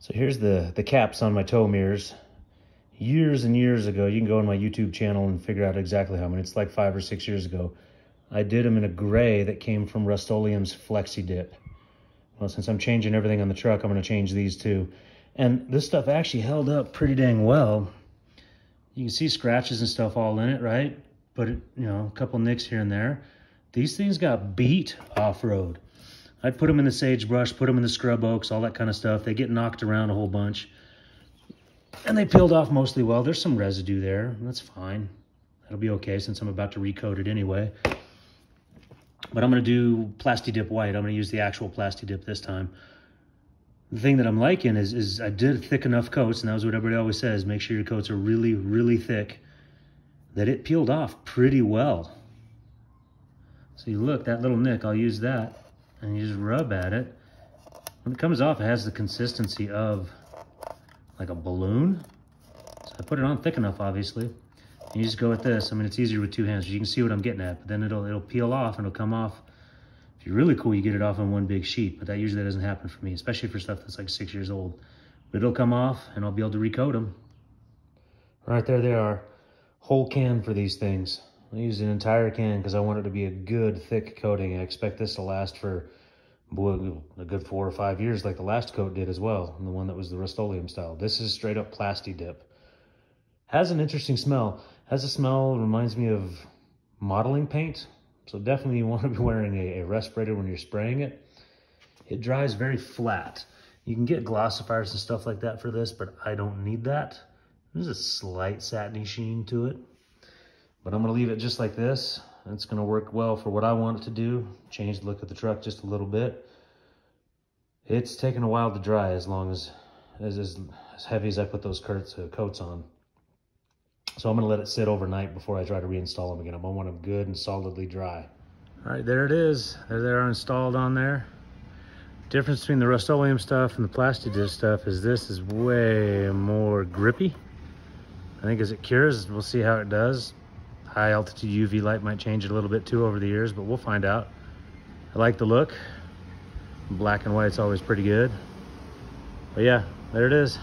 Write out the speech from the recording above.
So here's the caps on my tow mirrors. Years and years ago, you can go on my YouTube channel and figure out exactly how many. It's like 5 or 6 years ago. I did them in a gray that came from Rust-Oleum's Flexi Dip. Well, since I'm changing everything on the truck, I'm gonna change these too. And this stuff actually held up pretty dang well. You can see scratches and stuff all in it, right? But you know, a couple nicks here and there. These things got beat off-road. I put them in the sagebrush, put them in the scrub oaks, all that kind of stuff. They get knocked around a whole bunch. And they peeled off mostly well. There's some residue there. That's fine. That'll be okay since I'm about to recoat it anyway. But I'm going to do Plasti Dip White. I'm going to use the actual Plasti Dip this time. The thing that I'm liking is I did thick enough coats, and that was what everybody always says. Make sure your coats are really, really thick, that it peeled off pretty well. So you look, that little nick, I'll use that. And you just rub at it. When it comes off, it has the consistency of like a balloon. So I put it on thick enough, obviously. And you just go with this. I mean, it's easier with two hands. You can see what I'm getting at, but then it'll peel off and it'll come off. If you're really cool, you get it off on one big sheet, but that usually doesn't happen for me, especially for stuff that's like 6 years old. But it'll come off and I'll be able to recoat them. Right there they are. Whole can for these things. I used an entire can because I want it to be a good thick coating. I expect this to last for a good 4 or 5 years like the last coat did as well, and the one that was the Rust-Oleum style. This is straight up Plasti Dip. Has an interesting smell. Has a smell, reminds me of modeling paint. So definitely you want to be wearing a respirator when you're spraying it. It dries very flat. You can get glossifiers and stuff like that for this, but I don't need that. There's a slight satiny sheen to it. But I'm gonna leave it just like this. It's gonna work well for what I want it to do. Change the look of the truck just a little bit. It's taken a while to dry as heavy as I put those coats on. So I'm gonna let it sit overnight before I try to reinstall them again. I want them good and solidly dry. All right, there it is. There they are installed on there. Difference between the Rust-Oleum stuff and the Plasti Dip stuff is this is way more grippy. I think as it cures, we'll see how it does. High altitude UV light might change it a little bit too over the years, but we'll find out. I like the look. Black and white's always pretty good. But yeah, there it is.